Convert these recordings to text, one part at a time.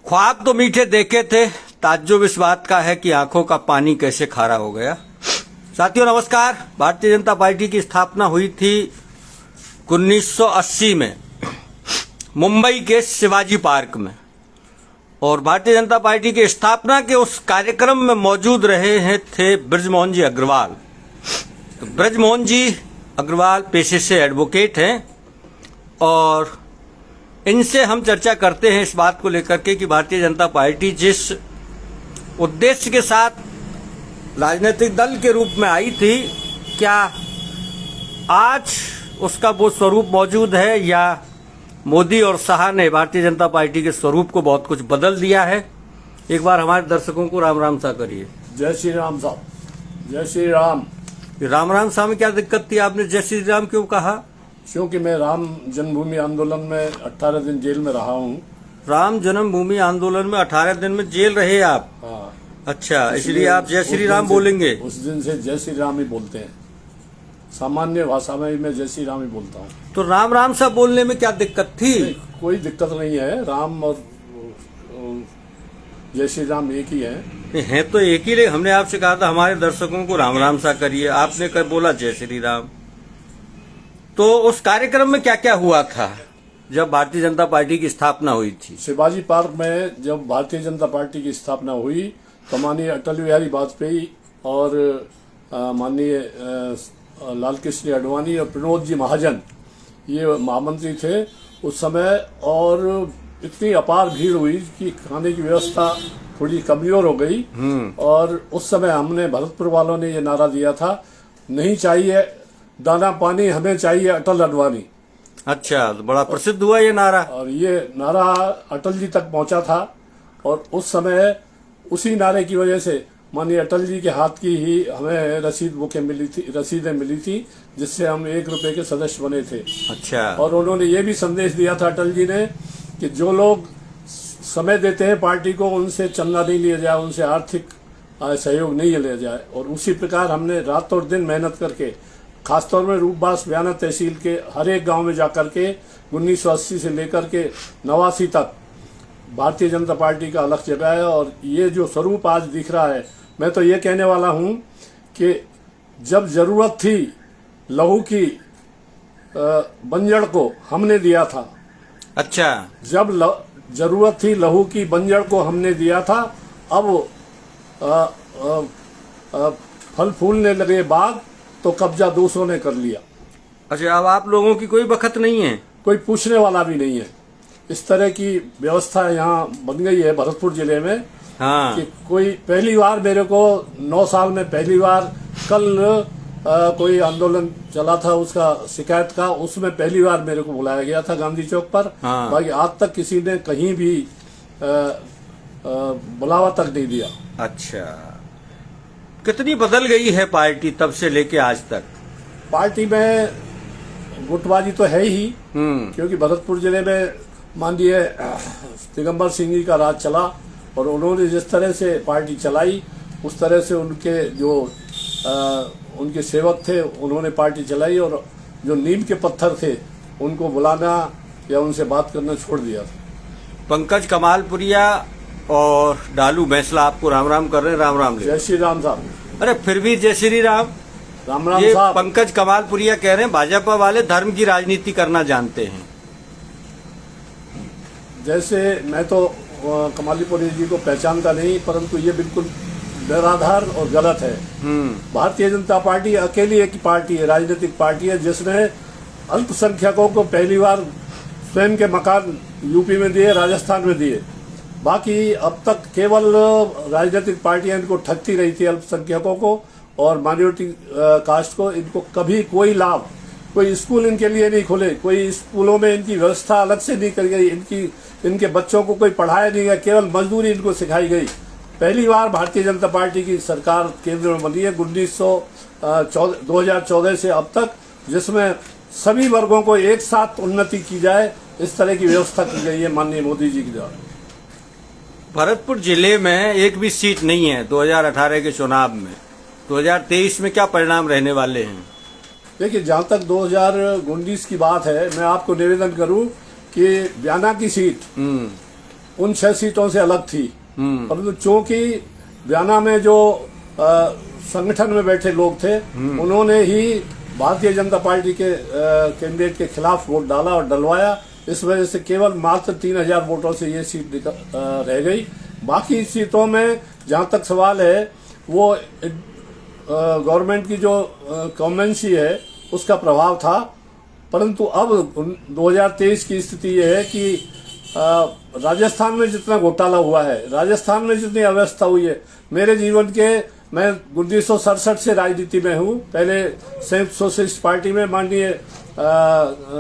ख्वाब तो मीठे देखे थे, ताज्जुब इस बात का है कि आंखों का पानी कैसे खारा हो गया। साथियों नमस्कार। भारतीय जनता पार्टी की स्थापना हुई थी 1980 में मुंबई के शिवाजी पार्क में, और भारतीय जनता पार्टी की स्थापना के उस कार्यक्रम में मौजूद रहे हैं थे बृजमोहन जी अग्रवाल। तो बृजमोहन जी अग्रवाल पेशे से एडवोकेट हैं और इनसे हम चर्चा करते हैं इस बात को लेकर के कि भारतीय जनता पार्टी जिस उद्देश्य के साथ राजनीतिक दल के रूप में आई थी, क्या आज उसका वो स्वरूप मौजूद है या मोदी और शाह ने भारतीय जनता पार्टी के स्वरूप को बहुत कुछ बदल दिया है। एक बार हमारे दर्शकों को राम राम सा करिए। जय श्री राम साहब, जय श्री राम। राम राम सा में क्या दिक्कत थी, आपने जय श्री राम क्यों कहा? क्योंकि मैं राम जन्मभूमि आंदोलन में 18 दिन जेल में रहा हूँ। राम जन्मभूमि आंदोलन में 18 दिन में जेल रहे आप? हाँ। अच्छा, इसलिए आप जय श्री राम बोलेंगे? उस दिन से जय श्री राम ही बोलते हैं, सामान्य भाषा में मैं जय श्री राम ही बोलता हूँ। तो राम राम सा बोलने में क्या दिक्कत थी? कोई दिक्कत नहीं है, राम और जय श्री राम एक ही है तो एक ही। हमने आपसे कहा था हमारे दर्शकों को राम राम सा करिए, आपने कर बोला जय श्री राम। तो उस कार्यक्रम में क्या क्या हुआ था जब भारतीय जनता पार्टी की स्थापना हुई थी? शिवाजी पार्क में जब भारतीय जनता पार्टी की स्थापना हुई तो माननीय अटल बिहारी वाजपेयी और माननीय लाल कृष्ण आडवाणी और प्रमोद जी महाजन ये महामंत्री थे उस समय, और इतनी अपार भीड़ हुई कि खाने की व्यवस्था थोड़ी कमजोर हो गई। और उस समय हमने भरतपुर वालों ने ये नारा दिया था, नहीं चाहिए दाना पानी, हमें चाहिए अटल अडवाणी। अच्छा, तो बड़ा प्रसिद्ध हुआ ये नारा, और ये नारा अटल जी तक पहुंचा था। और उस समय उसी नारे की वजह से माननीय अटल जी के हाथ की ही हमें रसीदें मिली थी जिससे हम 1 रुपए के सदस्य बने थे। अच्छा। और उन्होंने ये भी संदेश दिया था अटल जी ने कि जो लोग समय देते हैं पार्टी को उनसे चंदा नहीं लिया जाए, उनसे आर्थिक सहयोग नहीं लिया जाए। और उसी प्रकार हमने रात और दिन मेहनत करके, खासतौर में रूपबास बयाना तहसील के हर एक गांव में जाकर के 1980 से लेकर के 89 तक भारतीय जनता पार्टी का अलग जगह है। और ये जो स्वरूप आज दिख रहा है, मैं तो ये कहने वाला हूं कि जब जरूरत थी लहू की बंजड़ को हमने दिया था। अच्छा। जब जरूरत थी लहू की बंजड़ को हमने दिया था, अब फल फूलने लगे बाग तो कब्जा दूसरों ने कर लिया। अच्छा, अब आप लोगों की कोई बखत नहीं है, कोई पूछने वाला भी नहीं है। इस तरह की व्यवस्था यहाँ बन गई है भरतपुर जिले में। हाँ। कि कोई पहली बार मेरे को 9 साल में पहली बार कल कोई आंदोलन चला था उसका शिकायत का, उसमें पहली बार मेरे को बुलाया गया था गांधी चौक पर। हाँ। बाकी आज तक किसी ने कहीं भी बुलावा तक नहीं दिया। अच्छा, कितनी बदल गई है पार्टी तब से लेके आज तक? पार्टी में गुटबाजी तो है ही, क्योंकि भरतपुर जिले में माननीय दिगंबर सिंह जी का राज चला और उन्होंने जिस तरह से पार्टी चलाई उस तरह से उनके जो उनके सेवक थे उन्होंने पार्टी चलाई, और जो नीम के पत्थर थे उनको बुलाना या उनसे बात करना छोड़ दिया था। पंकज कमालपुरिया और डालू बैंसला आपको राम राम कर रहे हैं। राम राम। जय श्री राम साहब। अरे फिर भी जय श्री राम। राम राम ये साहब। पंकज कमालपुरिया कह रहे हैं भाजपा वाले धर्म की राजनीति करना जानते हैं। जैसे मैं तो कमालपुरी जी को पहचानता नहीं, परंतु ये बिल्कुल निराधार और गलत है। भारतीय जनता पार्टी अकेली एक पार्टी है, राजनीतिक पार्टी है जिसने अल्पसंख्यकों को पहली बार स्वयं के मकान यूपी में दिए, राजस्थान में दिए। बाकी अब तक केवल राजनीतिक पार्टियां इनको ठगती रही थी, अल्पसंख्यकों को और माइनॉरिटी कास्ट को। इनको कभी कोई लाभ, कोई स्कूल इनके लिए नहीं खुले, कोई स्कूलों में इनकी व्यवस्था अलग से नहीं करी गई, इनके बच्चों को कोई पढ़ाया नहीं गया, केवल मजदूरी इनको सिखाई गई। पहली बार भारतीय जनता पार्टी की सरकार केंद्र में बनी है 2014 से अब तक, जिसमें सभी वर्गों को एक साथ उन्नति की जाए, इस तरह की व्यवस्था की गई है माननीय मोदी जी के द्वारा। भरतपुर जिले में एक भी सीट नहीं है 2018 के चुनाव में। 2023 में क्या परिणाम रहने वाले हैं? देखिए, जहाँ तक 2019 की बात है, मैं आपको निवेदन करूं कि बयाना की सीट उन 6 सीटों से अलग थी, परंतु चूंकि बयाना में जो संगठन में बैठे लोग थे उन्होंने ही भारतीय जनता पार्टी के कैंडिडेट के खिलाफ वोट डाला और डलवाया। इस वजह से केवल मात्र 3000 वोटों से ये सीट रह गई। बाकी सीटों में जहां तक सवाल है वो गवर्नमेंट की जो कमेंसी है उसका प्रभाव था, परंतु अब 2023 की स्थिति यह है कि राजस्थान में जितना घोटाला हुआ है, राजस्थान में जितनी अव्यवस्था हुई है, मेरे जीवन के मैं 1967 से राजनीति में हूँ। पहले संयुक्त सोशलिस्ट पार्टी में माननीय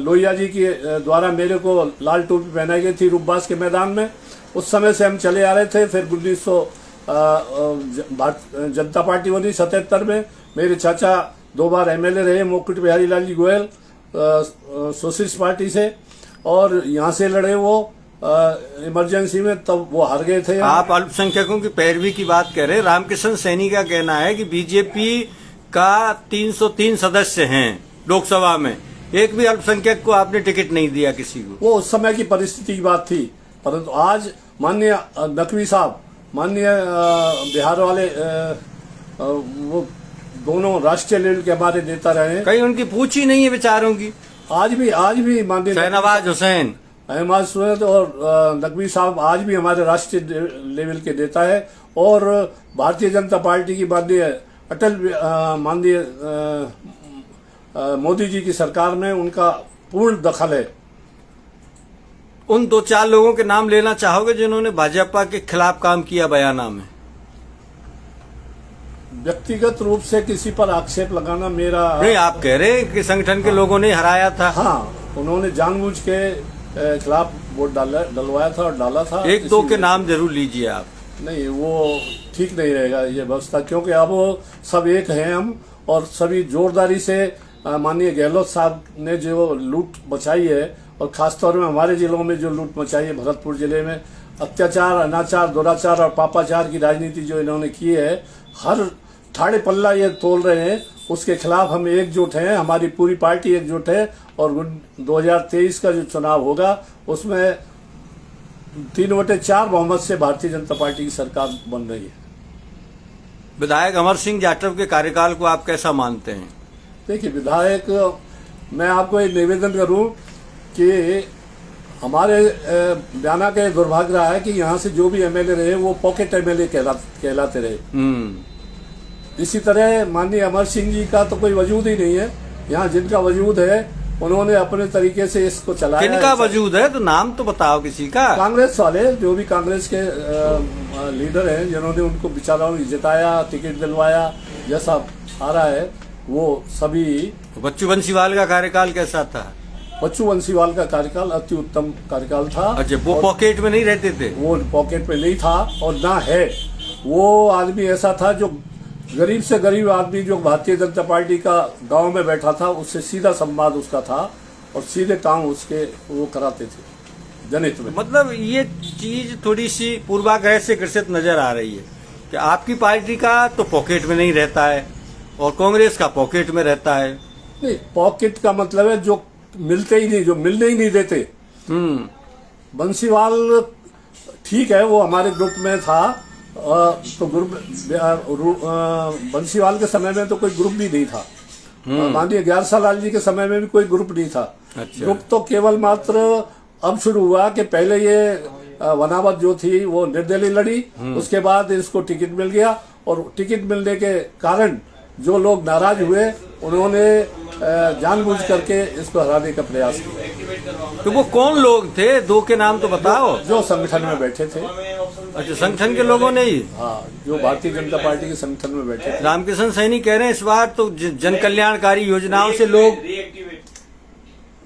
लोहिया जी के द्वारा मेरे को लाल टोपी पहनाई गई थी रूपबास के मैदान में। उस समय से हम चले आ रहे थे। फिर 1900 जनता पार्टी बनी 77 में। मेरे चाचा 2 बार एमएलए रहे, मुकुट बिहारी लाल जी गोयल सोशलिस्ट पार्टी से, और यहाँ से लड़े वो इमरजेंसी में, तब वो हार गए थे। आप अल्पसंख्यकों की पैरवी की बात कर रहे हैं। रामकिशन सैनी का कहना है कि बीजेपी का 303 सदस्य हैं लोकसभा में, एक भी अल्पसंख्यक को आपने टिकट नहीं दिया किसी को। वो उस समय की परिस्थिति की बात थी, परंतु आज माननीय नकवी साहब, माननीय बिहार वाले वो दोनों राष्ट्रीय लेवल के हमारे नेता रहे। कहीं उनकी पूछ ही नहीं है बेचारों की। आज भी माननीय शहनवाज हुसैन, अहमद सुनत और नकवी साहब आज भी हमारे राष्ट्रीय लेवल के नेता है। और भारतीय जनता पार्टी की माननीय मोदी जी की सरकार में उनका पूर्ण दखल है। उन 2-4 लोगों के नाम लेना चाहोगे जिन्होंने भाजपा के खिलाफ काम किया बयाना में? व्यक्तिगत रूप से किसी पर आक्षेप लगाना मेरा नहीं। आप कह रहे हैं कि संगठन के लोगों ने हराया था। हाँ, उन्होंने जानबूझ के खिलाफ वोट डलवाया था और डाला था। 1-2 के नाम जरूर लीजिए आप। नहीं, वो ठीक नहीं रहेगा ये व्यवस्था, क्योंकि अब सब एक हैं हम, और सभी जोरदारी से माननीय गहलोत साहब ने जो लूट मचाई है, और खासतौर में हमारे जिलों में जो लूट मचाई है, भरतपुर जिले में अत्याचार, अनाचार, दुराचार और पापाचार की राजनीति जो इन्होंने की है, हर ठाड़े पल्ला ये तोल रहे हैं, उसके खिलाफ हम एकजुट हैं। हमारी पूरी पार्टी एकजुट है, और 2023 का जो चुनाव होगा उसमें 3/4 बहुमत से भारतीय जनता पार्टी की सरकार बन रही है। विधायक अमर सिंह जाटव के कार्यकाल को आप कैसा मानते हैं? देखिए, विधायक, मैं आपको एक निवेदन करूं कि हमारे बयाना का दुर्भाग्य रहा है कि यहाँ से जो भी एमएलए रहे वो पॉकेट एमएलए कहलाते रहे। इसी तरह माननीय अमर सिंह जी का तो कोई वजूद ही नहीं है यहाँ। जिनका वजूद है उन्होंने अपने तरीके से इसको चलाया। किनका वजूद है तो नाम तो बताओ किसी का। कांग्रेस वाले, जो भी कांग्रेस के लीडर हैं, जिन्होंने उनको बेचाराओं को जिताया, टिकट दिलवाया, जैसा आ रहा है वो सभी। बच्चू बंसीवाल का कार्यकाल कैसा था? बच्चू बंसीवाल का कार्यकाल अति उत्तम कार्यकाल था। अच्छा, वो पॉकेट में नहीं रहते थे? वो पॉकेट में नहीं था और ना है। वो आदमी ऐसा था जो गरीब से गरीब आदमी, जो भारतीय जनता पार्टी का गांव में बैठा था, उससे सीधा संवाद उसका था और सीधे काम उसके वो कराते थे जनहित में। मतलब ये चीज थोड़ी सी पूर्वाग्रह से ग्रसित नजर आ रही है कि आपकी पार्टी का तो पॉकेट में नहीं रहता है और कांग्रेस का पॉकेट में रहता है। नहीं, पॉकेट का मतलब है जो मिलते ही नहीं, जो मिलने ही नहीं देते। बंसीवाल ठीक है, वो हमारे ग्रुप में था, तो ग्रुप बंसीवाल के समय में तो कोई ग्रुप भी नहीं था। माननीय 11 लाल जी के समय में भी कोई ग्रुप नहीं था। अच्छा। ग्रुप तो केवल मात्र अब शुरू हुआ कि पहले ये वनावत जो थी वो निर्दलीय लड़ी, उसके बाद इसको टिकट मिल गया, और टिकट मिलने के कारण जो लोग नाराज हुए उन्होंने जानबूझ करके इसको हराने का प्रयास किया। तो वो कौन लोग थे? 2 के नाम तो बताओ। जो संगठन में बैठे थे। अच्छा, संगठन के लोगों ने ही? हाँ, जो भारतीय जनता पार्टी के संगठन में बैठे थे। रामकिशन सैनी कह रहे हैं इस बार तो जन कल्याणकारी योजनाओं से लोग,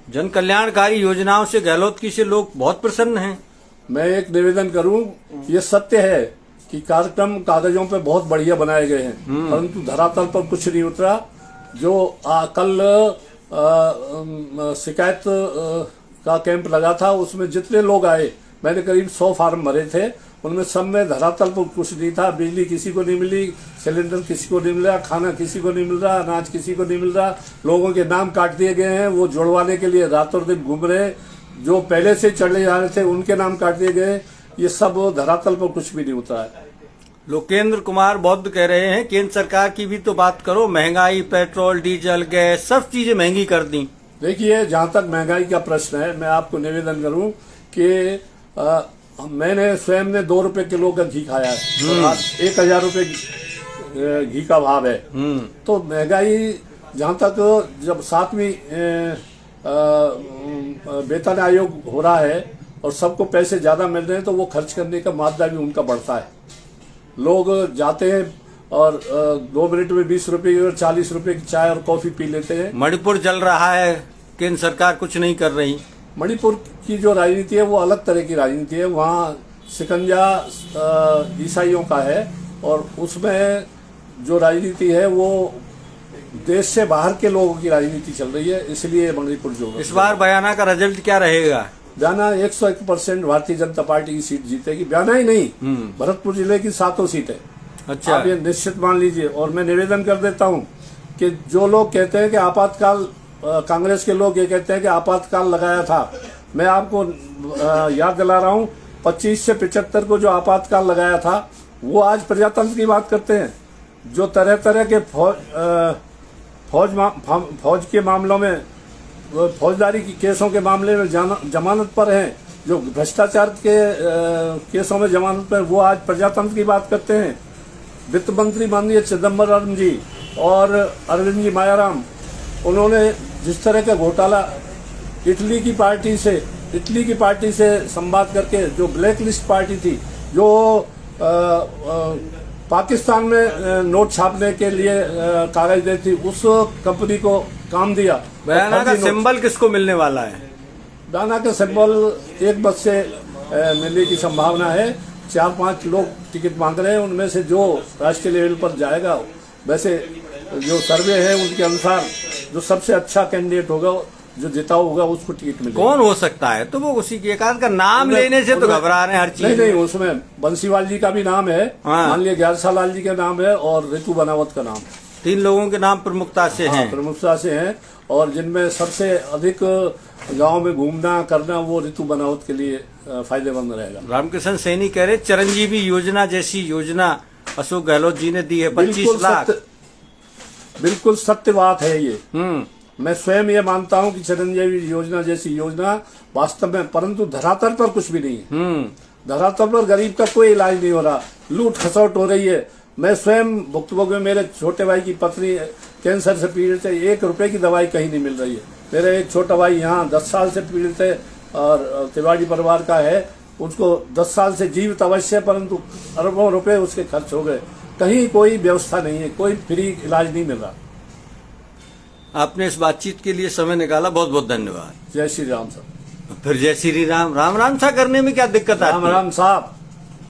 जन कल्याणकारी योजनाओं से गहलोत की से लोग बहुत प्रसन्न हैं। मैं एक निवेदन करूं, ये सत्य है कि कार्यक्रम कागजों पे बहुत बढ़िया बनाए गए हैं, परंतु धरातल पर कुछ नहीं उतरा। जो कल शिकायत का कैंप लगा था, उसमें जितने लोग आए, मैंने करीब 100 फार्म भरे थे, उनमें सब में धरातल पर कुछ नहीं था। बिजली किसी को नहीं मिली, सिलेंडर किसी को नहीं मिल रहा, खाना किसी को नहीं मिल रहा, अनाज किसी को नहीं मिल रहा। लोगों के नाम काट दिए गए हैं, वो जुड़वाने के लिए रातों दिन घूम रहे। जो पहले से चले जा रहे थे उनके नाम काट दिए गए। ये सब धरातल पर कुछ भी नहीं होता है। लोकेंद्र कुमार बौद्ध कह रहे हैं केंद्र सरकार की भी तो बात करो, महंगाई, पेट्रोल, डीजल, गैस सब चीजें महंगी कर दी। देखिए, जहां तक महंगाई का प्रश्न है, मैं आपको निवेदन करूं कि मैंने स्वयं ने 2 रुपए किलो का घी खाया है और आज 1000 रुपए घी का भाव है। तो महंगाई जहां तक जब 7वीं वेतन आयोग हो रहा है और सबको पैसे ज्यादा मिल रहे हैं तो वो खर्च करने का मात्रा भी उनका बढ़ता है। लोग जाते हैं और 2 मिनट में 20 रुपए और 40 रुपए की चाय और कॉफी पी लेते हैं। मणिपुर जल रहा है, केंद्र सरकार कुछ नहीं कर रही। मणिपुर की जो राजनीति है वो अलग तरह की राजनीति है। वहाँ शिकंजा ईसाइयों का है और उसमें जो राजनीति है वो देश से बाहर के लोगों की राजनीति चल रही है, इसलिए मणिपुर जो इस बार बयाना का रिजल्ट क्या रहेगा? बयाना 101% भारतीय जनता पार्टी की सीट जीतेगी। बयाना ही नहीं, भरतपुर जिले की 7 सीटें। अच्छा, आप ये निश्चित मान लीजिए। और मैं निवेदन कर देता हूं कि जो लोग कहते हैं कि आपातकाल, कांग्रेस के लोग ये कहते हैं कि आपातकाल लगाया था, मैं आपको याद दिला रहा हूं 25 से 75 को जो आपातकाल लगाया था वो आज प्रजातंत्र की बात करते हैं। जो तरह तरह के फौज के मामलों में, फौजदारी की केसों के मामले में जमानत पर हैं, जो भ्रष्टाचार के केसों में जमानत पर, वो आज प्रजातंत्र की बात करते हैं। वित्त मंत्री माननीय चिदम्बरम जी और अरविंद जी मायाराम, उन्होंने जिस तरह का घोटाला इटली की पार्टी से संवाद करके, जो ब्लैक लिस्ट पार्टी थी, जो पाकिस्तान में नोट छापने के लिए कागज देती, उस कंपनी को काम दिया। बयाना का सिंबल किसको मिलने वाला है? बयाना का सिंबल एक बस से मिलने की संभावना है। 4-5 लोग टिकट मांग रहे हैं, उनमें से जो राष्ट्रीय लेवल पर जाएगा, वैसे जो सर्वे है उनके अनुसार जो सबसे अच्छा कैंडिडेट होगा, जो जिता होगा, उसको टिकट मिलेगा। कौन हो सकता है? तो वो उसी के एकांत का नाम लेने से तो घबरा रहे हैं हर चीज। नहीं, उसमें बंसीवाल जी का भी नाम है, मान लिया ग्यारसालाल जी का नाम है और रितु बनावत का नाम। 3 लोगों के नाम प्रमुखता से हैं। प्रमुखता से हैं और जिनमें सबसे अधिक गांव में घूमना करना वो रितु बनावत के लिए फायदेमंद रहेगा। रामकिशन सैनी कह रहे चिरंजीवी योजना जैसी योजना अशोक गहलोत जी ने दी है 25 लाख। बिल्कुल सत्य बात है ये। मैं स्वयं ये मानता हूं कि चिरंजीवी योजना जैसी योजना वास्तव में, परंतु धरातल पर कुछ भी नहीं है। धरातल पर गरीब का कोई इलाज नहीं हो रहा, लूट खसौट हो रही है। मैं स्वयं भुक्तभोगी में, मेरे छोटे भाई की पत्नी कैंसर से पीड़ित है, 1 रुपए की दवाई कहीं नहीं मिल रही है। मेरा एक छोटा भाई यहाँ 10 साल से पीड़ित है और तिवारी परिवार का है, उसको 10 साल से जीवित अवश्य है, परंतु अरबों रुपए उसके खर्च हो गए। कहीं कोई व्यवस्था नहीं है, कोई फ्री इलाज नहीं मिल रहा। आपने इस बातचीत के लिए समय निकाला, बहुत बहुत धन्यवाद। जय श्री राम साहब। फिर जय श्री राम। राम राम सा करने में क्या दिक्कत है? राम राम साहब।